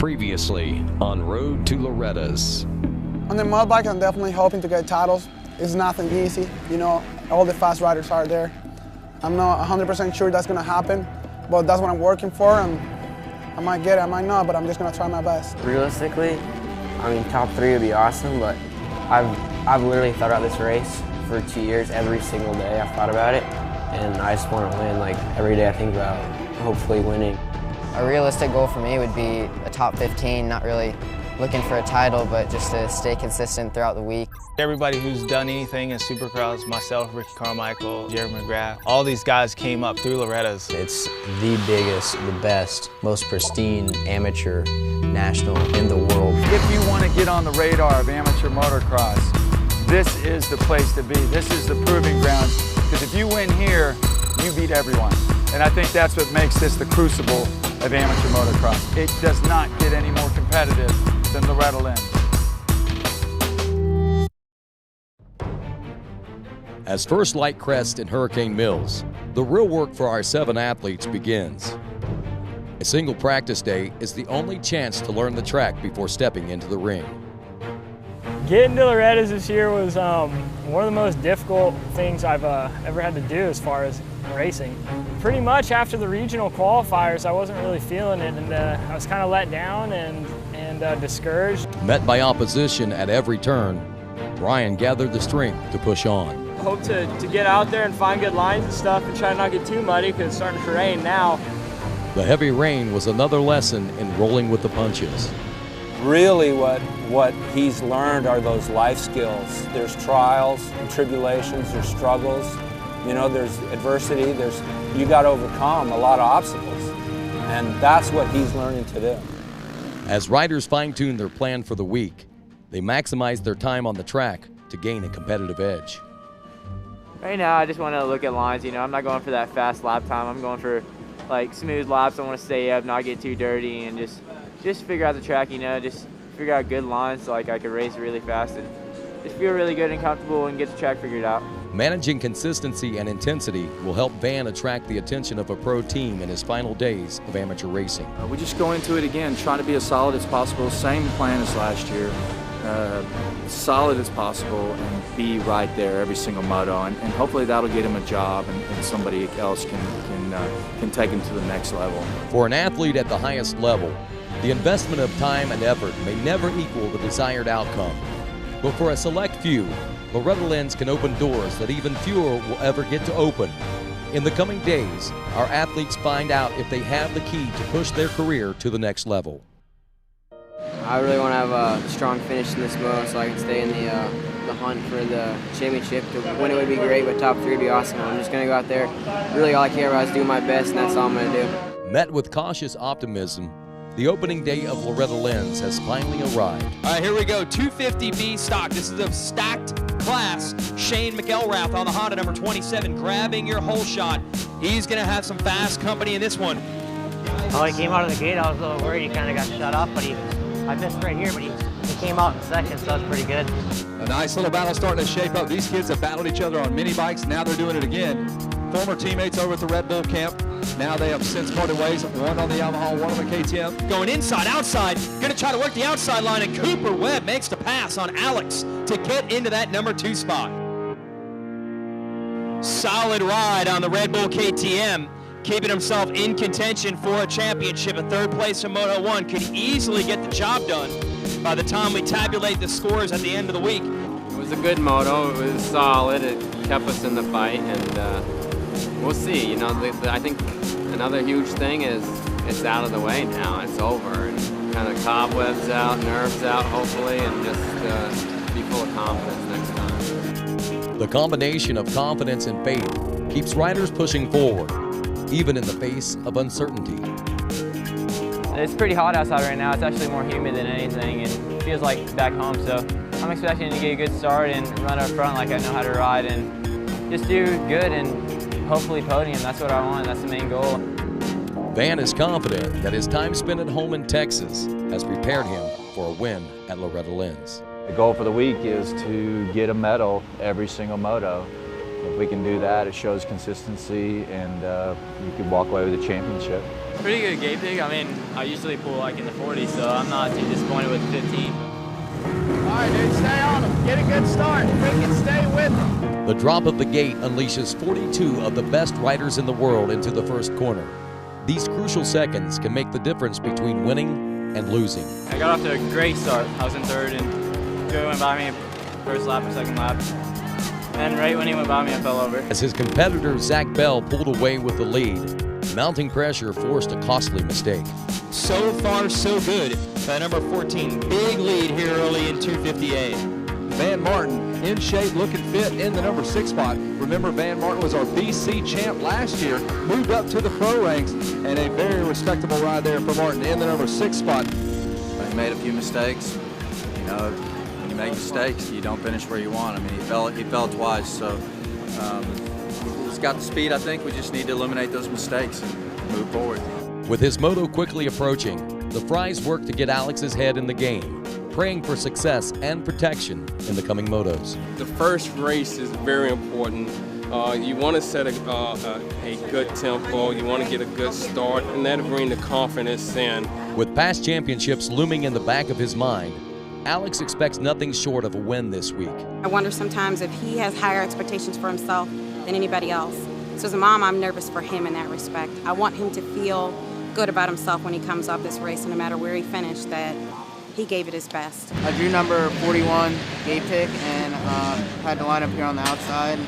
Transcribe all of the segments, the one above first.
Previously on Road to Loretta's. On the mud bike, I'm definitely hoping to get titles. It's nothing easy. You know, all the fast riders are there. I'm not 100% sure that's going to happen, but that's what I'm working for. And I might get it, I might not, but I'm just going to try my best. Realistically, I mean, top 3 would be awesome, but I've literally thought about this race for 2 years. Every single day I've thought about it, and I just want to win. Like, every day I think about hopefully winning. A realistic goal for me would be a top 15, not really looking for a title, but just to stay consistent throughout the week. Everybody who's done anything in Supercross, myself, Ricky Carmichael, Jerry McGrath, all these guys came up through Loretta's. It's the biggest, the best, most pristine amateur national in the world. If you want to get on the radar of amateur motocross, this is the place to be. This is the proving grounds, because if you win here, you beat everyone. And I think that's what makes this the crucible of amateur motocross. It does not get any more competitive than Loretta Lynn's. As First Light crests in Hurricane Mills, the real work for our 7 athletes begins. A single practice day is the only chance to learn the track before stepping into the ring. Getting to Loretta's this year was one of the most difficult things I've ever had to do as far as racing. Pretty much after the regional qualifiers, I wasn't really feeling it, and I was kind of let down and discouraged. Met by opposition at every turn, Brian gathered the strength to push on. I hope to get out there and find good lines and stuff and try to not get too muddy because it's starting to rain now. The heavy rain was another lesson in rolling with the punches. Really what he's learned are those life skills. There's trials and tribulations, there's struggles, you know, there's adversity, you got to overcome a lot of obstacles. And that's what he's learning to do. As riders fine-tune their plan for the week, they maximize their time on the track to gain a competitive edge. Right now I just want to look at lines, you know, I'm not going for that fast lap time. I'm going for like smooth laps. I want to stay up, not get too dirty, and just figure out the track, you know, just figure out good lines so like I could race really fast and just feel really good and comfortable and get the track figured out. Managing consistency and intensity will help Van attract the attention of a pro team in his final days of amateur racing. We just go into it again, trying to be as solid as possible, same plan as last year, solid as possible, and be right there every single moto, and hopefully that'll get him a job and somebody else can take him to the next level. For an athlete at the highest level, the investment of time and effort may never equal the desired outcome. But for a select few, Loretta Lynn's can open doors that even fewer will ever get to open. In the coming days, our athletes find out if they have the key to push their career to the next level. I really want to have a strong finish in this moto so I can stay in the hunt for the championship. To win it would be great, but top 3 would be awesome. I'm just going to go out there. Really all I care about is do my best, and that's all I'm going to do. Met with cautious optimism, the opening day of Loretta Lynn's has finally arrived. All right, here we go, 250B stock. This is a stacked class. Shane McElrath on the Honda number 27, grabbing your whole shot. He's gonna have some fast company in this one. Oh, he came out of the gate. I was a little worried. He kind of got shut off, but I missed right here, but he came out in second, so that's pretty good. A nice little battle starting to shape up. These kids have battled each other on mini bikes. Now they're doing it again. Former teammates over at the Red Bull camp. Now they have since parted ways, one on the Yamaha, one on the KTM. Going inside, outside, gonna try to work the outside line, and Cooper Webb makes the pass on Alex to get into that number 2 spot. Solid ride on the Red Bull KTM, keeping himself in contention for a championship. A 3rd place in Moto 1 could easily get the job done by the time we tabulate the scores at the end of the week. It was a good moto, it was solid, it kept us in the fight, and we'll see. You know, I think another huge thing is it's out of the way now. It's over, and kind of cobwebs out, nerves out, hopefully, and just be full of confidence next time. The combination of confidence and faith keeps riders pushing forward, even in the face of uncertainty. It's pretty hot outside right now. It's actually more humid than anything, and it feels like back home. So I'm expecting to get a good start and run up front like I know how to ride, and just do good and hopefully podium. That's what I want. That's the main goal. Van is confident that his time spent at home in Texas has prepared him for a win at Loretta Lynn's. The goal for the week is to get a medal every single moto. If we can do that, it shows consistency, and you can walk away with a championship. Pretty good gate pick. I mean, I usually pull like in the 40s, so I'm not too disappointed with the 15. All right, dude, stay on them. Get a good start. Freaking stay with them. The drop of the gate unleashes 42 of the best riders in the world into the first corner. These crucial seconds can make the difference between winning and losing. I got off to a great start. I was in third, and Joey went by me first lap or second lap. And right when he went by me, I fell over. As his competitor Zach Bell pulled away with the lead, mounting pressure forced a costly mistake. So far, so good by number 14. Big lead here early in 258. Van Martin in shape, looking fit in the number 6 spot. Remember, Van Martin was our BC champ last year, moved up to the pro ranks, and a very respectable ride there for Martin in the number 6 spot. He made a few mistakes. You know, when you make mistakes, you don't finish where you want. I mean, he fell twice, so he's got the speed. I think we just need to eliminate those mistakes and move forward. With his moto quickly approaching, the Fries work to get Alex's head in the game, praying for success and protection in the coming motos. The first race is very important. You want to set a good tempo, you want to get a good start, and that'll bring the confidence in. With past championships looming in the back of his mind, Alex expects nothing short of a win this week. I wonder sometimes if he has higher expectations for himself than anybody else. So as a mom, I'm nervous for him in that respect. I want him to feel good about himself when he comes off this race, and no matter where he finished, that he gave it his best. I drew number 41 gate pick and had to line up here on the outside.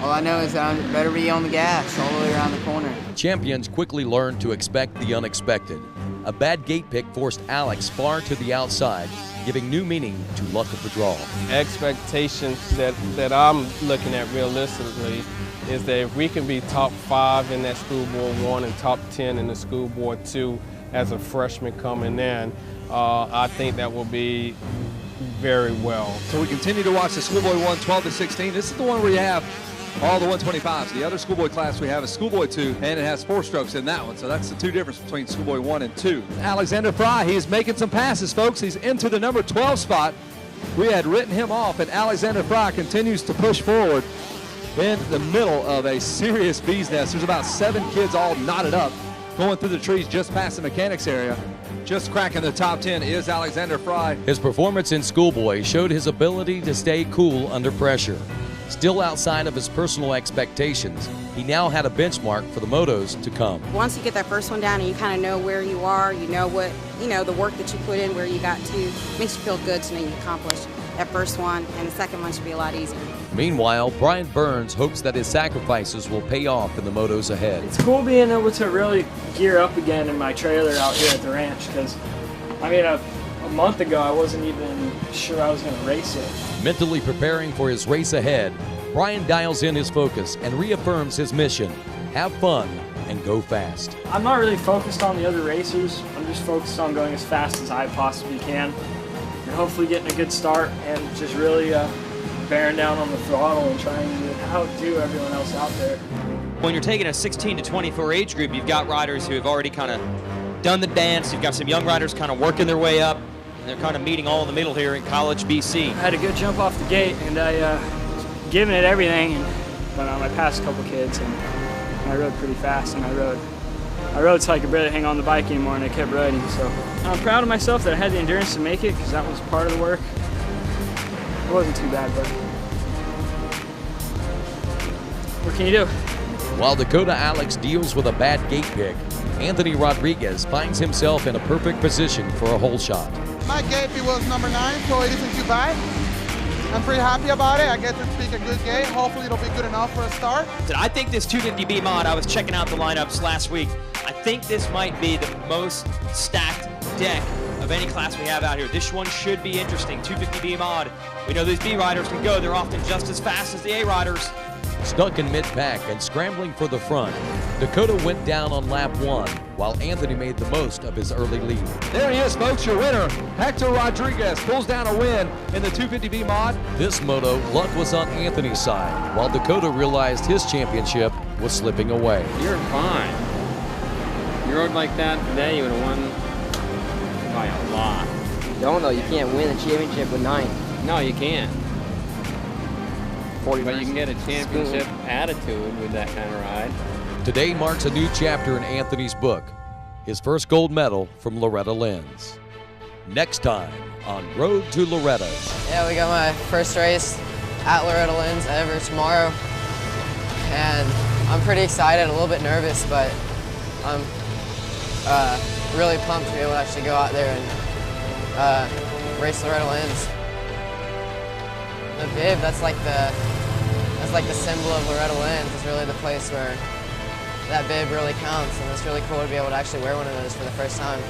All I know is that I better be on the gas all the way around the corner. Champions quickly learn to expect the unexpected. A bad gate pick forced Alex far to the outside, giving new meaning to luck of the draw. Expectations that I'm looking at realistically is that if we can be top 5 in that schoolboy 1 and top 10 in the schoolboy 2 as a freshman coming in, I think that will be very well. So we continue to watch the Schoolboy 1, 12 to 16. This is the one where you have all the 125s. The other schoolboy class we have is Schoolboy 2, and it has 4 strokes in that one. So that's the 2 difference between Schoolboy 1 and 2. Alexander Fry, he is making some passes, folks. He's into the number 12 spot. We had written him off, and Alexander Fry continues to push forward in the middle of a serious bee's nest. There's about 7 kids all knotted up, going through the trees just past the mechanics area. Just cracking the top 10 is Alexander Fry. His performance in Schoolboy showed his ability to stay cool under pressure. Still outside of his personal expectations, he now had a benchmark for the motos to come. Once you get that first one down and you kind of know where you are, you know what, the work that you put in, where you got to, it makes you feel good to know you accomplished that first one, and the second one should be a lot easier. Meanwhile, Brian Burns hopes that his sacrifices will pay off in the motos ahead. It's cool being able to really gear up again in my trailer out here at the ranch, because, I mean, a month ago I wasn't even sure I was going to race it. Mentally preparing for his race ahead, Brian dials in his focus and reaffirms his mission: have fun and go fast. I'm not really focused on the other racers. I'm just focused on going as fast as I possibly can, and hopefully getting a good start and just really bearing down on the throttle and trying to outdo everyone else out there. When you're taking a 16 to 24 age group, you've got riders who have already kind of done the dance. You've got some young riders kind of working their way up, and they're kind of meeting all in the middle here in College, BC. I had a good jump off the gate, and I was giving it everything, but I passed a couple kids, and I rode pretty fast, and I rode till I could barely hang on the bike anymore, and I kept riding. So I'm proud of myself that I had the endurance to make it, because that was part of the work. It wasn't too bad, but what can you do? While Dakota Alex deals with a bad gate pick, Anthony Rodriguez finds himself in a perfect position for a hole shot. My gate pick was number 9, so it isn't too bad. I'm pretty happy about it. I get to pick a good gate. Hopefully it'll be good enough for a start. I think this 250B mod, I was checking out the lineups last week. I think this might be the most stacked deck of any class we have out here. This one should be interesting. 250B mod. We know these B riders can go. They're often just as fast as the A riders. Stuck in mid-pack and scrambling for the front, Dakota went down on lap 1, while Anthony made the most of his early lead. There he is, folks, your winner. Hector Rodriguez pulls down a win in the 250B mod. This moto, luck was on Anthony's side, while Dakota realized his championship was slipping away. You're fine. You rode like that today, you would have won by a lot. Don't though, you can't win a championship with 9. No, you can't. 40 But you can get a championship attitude with that kind of ride. Today marks a new chapter in Anthony's book, his first gold medal from Loretta Lynn's. Next time on Road to Loretta. Yeah, we got my first race at Loretta Lynn's ever tomorrow, and I'm pretty excited, a little bit nervous, but I'm really pumped to be able to actually go out there and race Loretta Lynn's. The bib, that's like the symbol of Loretta Lynn's. It's really the place where that bib really counts, and it's really cool to be able to actually wear one of those for the first time.